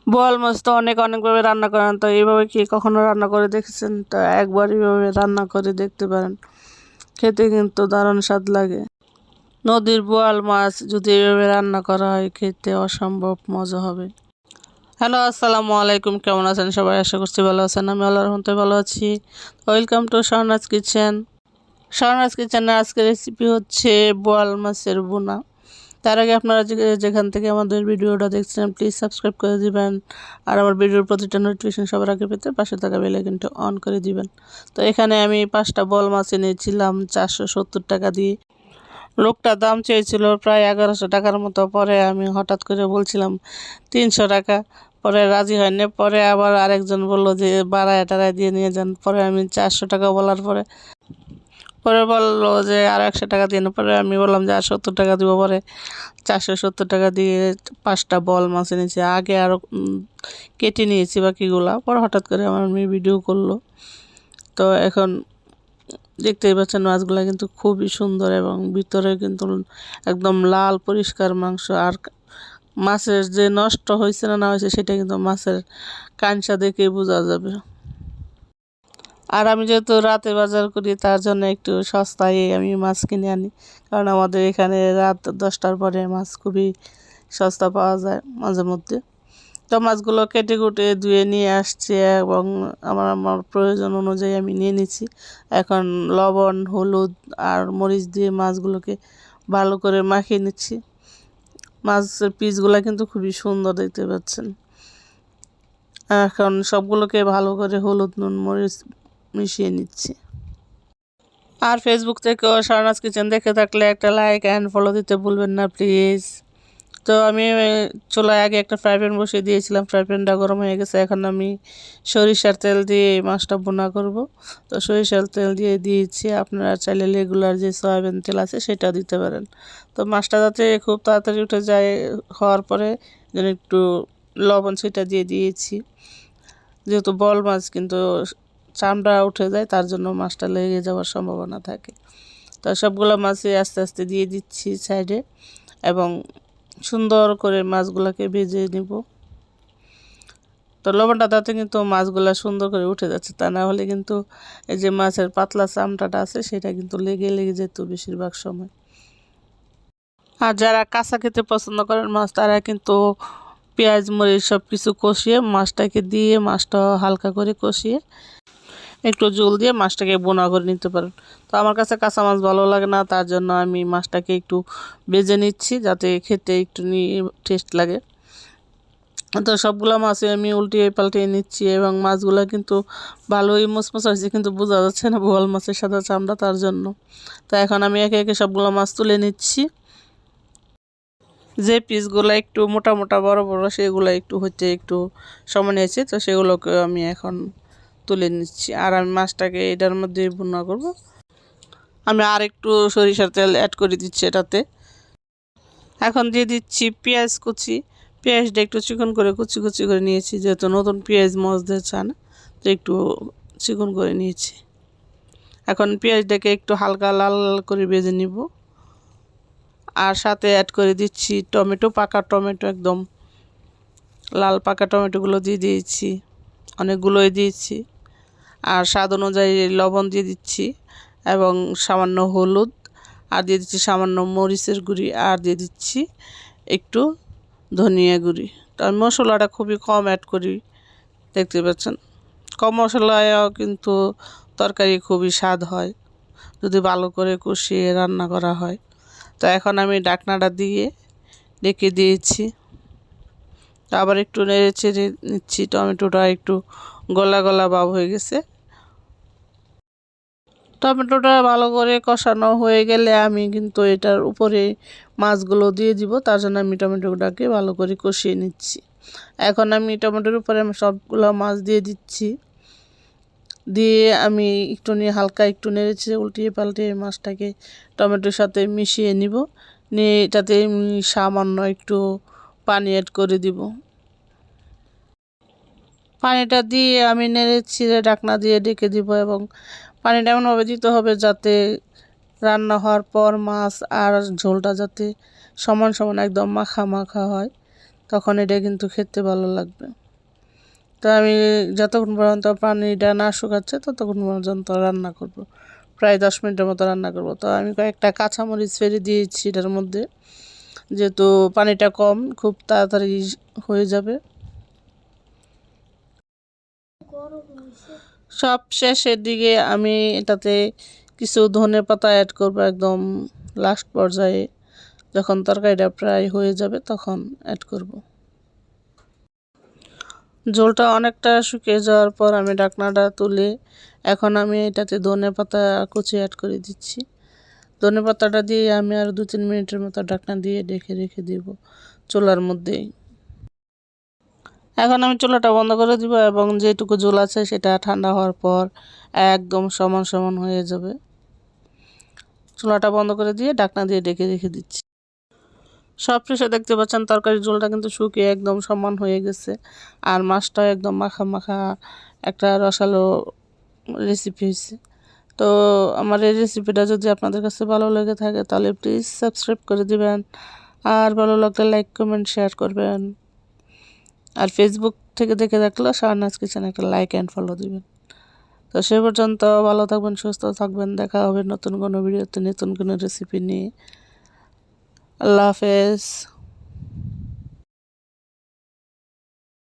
বোয়াল মাছ তো অনেকভাবে রান্না করেন, তো এইভাবে কি কখনো রান্না করে দেখেছেন? তো একবার এইভাবে রান্না করে দেখতে পারেন, খেতে কিন্তু দারুণ স্বাদ লাগে। নদীর বোয়াল মাছ যদি এইভাবে রান্না করা হয়, খেতে অসম্ভব মজা হবে। হ্যালো, আসসালামু আলাইকুম। কেমন আছেন সবাই? আশা করছি ভালো আছেন। আমি আল্লাহর রহমতে ভালো আছি। Welcome to Shahnaz kitchen. Shahnaz কিচেনের আজকের রেসিপি হচ্ছে বোয়াল মাছের বোনা। তার আগে আপনারা যেখান থেকে আমাদের ভিডিওটা দেখছেন, প্লিজ সাবস্ক্রাইব করে দিবেন। আর আমার ভিডিওর প্রতিটা নোটিফিকেশন সবার আগে পেতে পাশে থাকা বেল আইকনটা অন করে দিবেন। তো এখানে আমি 5টা বোয়াল মাছ এনেছিলাম 470 টাকা দিয়ে। লোকটা দাম চেয়েছিল প্রায় 1100 টাকার মতো। পরে আমি হঠাৎ করে বলছিলাম 300 টাকা, পরে রাজি হয়নি। পরে আবার আরেকজন বলল যে বাড়ায় টাড়ায় দিয়ে নিয়ে যান। পরে আমি 400 টাকা বলার পরে পরে বললো যে আর 100 টাকা দিয়ে না। পরে আমি বললাম যে আর 70 টাকা দিব। পরে 470 টাকা দিয়ে 5টা বোয়াল মাছ এনেছি। আগে আরও কেটে নিয়েছি বাকিগুলা। পরে হঠাৎ করে আমার মেয়ে ভিডিও করলো। তো এখন দেখতেই পাচ্ছেন মাছগুলা কিন্তু খুবই সুন্দর এবং ভিতরে কিন্তু একদম লাল পরিষ্কার মাংস। আর মাছের যে নষ্ট হয়েছে না হয়েছে সেটা কিন্তু মাছের কাঁচা দেখে বোঝা যাবে। আর আমি যেহেতু রাতে বাজার করি, তার জন্য একটু সস্তায় আমি মাছ কিনে আনি, কারণ আমাদের এখানে রাত 10টার পরে মাছ খুবই সস্তা পাওয়া যায় মাঝে মধ্যে। তো মাছগুলো কেটে কুটে ধুয়ে নিয়ে আসছি এবং আমার প্রয়োজন অনুযায়ী আমি নিয়ে নিচ্ছি। এখন লবণ, হলুদ আর মরিচ দিয়ে মাছগুলোকে ভালো করে মাখিয়ে নিচ্ছি। মাছের পিসগুলো কিন্তু খুবই সুন্দর, দেখতে পাচ্ছেন। এখন সবগুলোকে ভালো করে হলুদ, নুন, মরিচ মিশিয়ে নিচ্ছি। আর ফেসবুক থেকেও শাহনাজ কিচেন দেখে থাকলে একটা লাইক অ্যান্ড ফলো দিতে ভুলবেন না প্লিজ। তো আমি চুলায় আগে একটা ফ্রাই প্যান বসিয়ে দিয়েছিলাম। ফ্রাই প্যানটা গরম হয়ে গেছে। এখন আমি সরিষার তেল দিয়ে এই মাছটা ভুনা করব। তো সরিষার তেল দিয়ে দিয়েছি। আপনারা চাইলে রেগুলার যে সয়াবিন তেল আছে সেটা দিতে পারেন। তো মাছটা যাতে খুব তাড়াতাড়ি উঠে যায়, হওয়ার পরে যেন একটু লবণ সেটা দিয়ে দিয়েছি। যেহেতু বল মাছ কিন্তু চামড়া উঠে যায়, তার জন্য মাছটা লেগে যাওয়ার সম্ভাবনা থাকে। তো সবগুলো মাছই আস্তে আস্তে দিয়ে দিচ্ছি সাইডে এবং সুন্দর করে মাছগুলোকে ভেজে নিব। তো লবণটা তাতে কিন্তু মাছগুলা সুন্দর করে উঠে যাচ্ছে, তা না হলে কিন্তু এই যে মাছের পাতলা চামড়াটা আছে সেটা কিন্তু লেগে যেত বেশিরভাগ সময়। আর যারা কাঁচা খেতে পছন্দ করেন মাছ, তারা কিন্তু পেঁয়াজ মরিচ সব কিছু কষিয়ে মাছটাকে দিয়ে, মাছটা হালকা করে কষিয়ে একটু জল দিয়ে মাছটাকে বোনা করে নিতে পারেন। তো আমার কাছে কাঁচা মাছ ভালো লাগে না, তার জন্য আমি মাছটাকে একটু ভেজে নিচ্ছি যাতে খেতে একটু টেস্ট লাগে। তো সবগুলো মাছই আমি উল্টিয়ে পাল্টিয়ে নিচ্ছি এবং মাছগুলো কিন্তু ভালোই মচমচা হয়েছে, কিন্তু বোঝা যাচ্ছে না বোয়াল মাছের সাদা চামড়া, তার জন্য। তো এখন আমি একে একে সবগুলো মাছ তুলে নিচ্ছি। যে পিসগুলো একটু মোটা মোটা বড় বড় সেগুলো একটু হচ্ছে একটু সময় নিয়েছে, তো সেগুলোকে আমি এখন তুলে নিচ্ছি। আর আমি মাছটাকে এটার মধ্যে ভুনা করব। আমি আর একটু সরিষার তেল অ্যাড করে দিচ্ছি এটাতে। এখন দিয়ে দিচ্ছি পেঁয়াজ কুচি। পেঁয়াজটা একটু চিকন করে কুচি কুচি করে নিয়েছি, যেহেতু নতুন পেঁয়াজ মজদের চান, তো একটু চিকন করে নিয়েছি। এখন পেঁয়াজটাকে একটু হালকা লাল লাল করে ভেজে নিব। আর সাথে অ্যাড করে দিচ্ছি টমেটো, পাকা টমেটো, একদম লাল পাকা টমেটোগুলো দিয়ে দিয়েছি, অনেকগুলোই দিয়েছি। আর স্বাদ অনুযায়ী লবণ দিয়ে দিচ্ছি এবং সামান্য হলুদ, আর দিয়ে দিচ্ছি সামান্য মরিচের গুঁড়ি, আর দিয়ে দিচ্ছি একটু ধনিয়া গুঁড়ি। তো আমি মশলাটা খুবই কম অ্যাড করি, দেখতে পাচ্ছেন। কম মশলায়ও কিন্তু তরকারি খুবই স্বাদ হয় যদি ভালো করে কষিয়ে রান্না করা হয়। তো এখন আমি ঢাকনাটা দিয়ে ঢেকে দিয়েছি। তো আবার একটু নেড়ে চেড়ে নিচ্ছি। টমেটোটা একটু গলা গলা ভাব হয়ে গেছে। টমেটোটা ভালো করে কষানো হয়ে গেলে আমি কিন্তু এটার উপরে মাছগুলো দিয়ে দিব, তার জন্য আমি টমেটোটাকে ভালো করে কষিয়ে নিচ্ছি। এখন আমি টমেটোর উপরে আমি সবগুলো মাছ দিয়ে দিচ্ছি। দিয়ে আমি একটু নিয়ে হালকা একটু নেড়েছে উল্টিয়ে পাল্টিয়ে মাছটাকে টমেটোর সাথে মিশিয়ে নিব। নিয়ে এটাতে সামান্য একটু পানি অ্যাড করে দিব। পানিটা দিয়ে আমি নেড়ে ছিঁড়ে ঢাকনা দিয়ে ঢেকে দিব এবং পানিটা এমনভাবে দিতে হবে যাতে রান্না হওয়ার পর মাছ আর ঝোলটা যাতে সমান সমান একদম মাখা মাখা হয়। তখন এটা কিন্তু খেতে ভালো লাগবে। তো আমি যতক্ষণ পর্যন্ত পানিটা না শুকাচ্ছে ততক্ষণ পর্যন্ত রান্না করব। প্রায় 10 মিনিটের মতো রান্না করব। তো আমি কয়েকটা কাঁচামরিচ ফেলে দিয়েছি এটার মধ্যে, যেহেতু পানিটা কম খুব তাড়াতাড়ি হয়ে যাবে। সব শেষের দিকে আমি এটাতে কিছু ধনেপাতা অ্যাড করব, একদম লাস্ট পর্যায়ে যখন তরকারিটা প্রায় হয়ে যাবে তখন অ্যাড করব। ঝোলটা অনেকটা শুকিয়ে যাওয়ার পর আমি ঢাকনাটা তুলে এখন আমি এটাতে ধনেপাতা কুচি অ্যাড করে দিচ্ছি। ধনেপাতাটা দিয়ে আমি আর 2-3 মিনিটের মতো ঢাকনা দিয়ে রেখে দিব চুলার মধ্যেই। এখন আমি চুলাটা বন্ধ করে দিব এবং যেটুকু ঝোল আছে সেটা ঠান্ডা হওয়ার পর একদম সমান সমান হয়ে যাবে। চুলাটা বন্ধ করে দিয়ে ঢাকনা দিয়ে রেখে দিচ্ছি। সবশেষে দেখতে পাচ্ছেন তরকারির ঝোলটা কিন্তু শুকিয়ে একদম সমান হয়ে গেছে, আর মাছটাও একদম মাখা মাখা একটা রসালো রেসিপি হয়েছে। তো আমার এই রেসিপিটা যদি আপনাদের কাছে ভালো লেগে থাকে তাহলে প্লিজ সাবস্ক্রাইব করে দিবেন, আর ভালো লাগলে লাইক কমেন্ট শেয়ার করবেন, আর ফেসবুক থেকে দেখে থাকলে শাহনাজ কিচেন একটা লাইক অ্যান্ড ফলো দিবেন। তো সে পর্যন্ত ভালো থাকবেন, সুস্থ থাকবেন, দেখা হবে নতুন কোনো ভিডিওতে নতুন কোনো রেসিপি নিয়ে। আল্লাহ হাফেজ।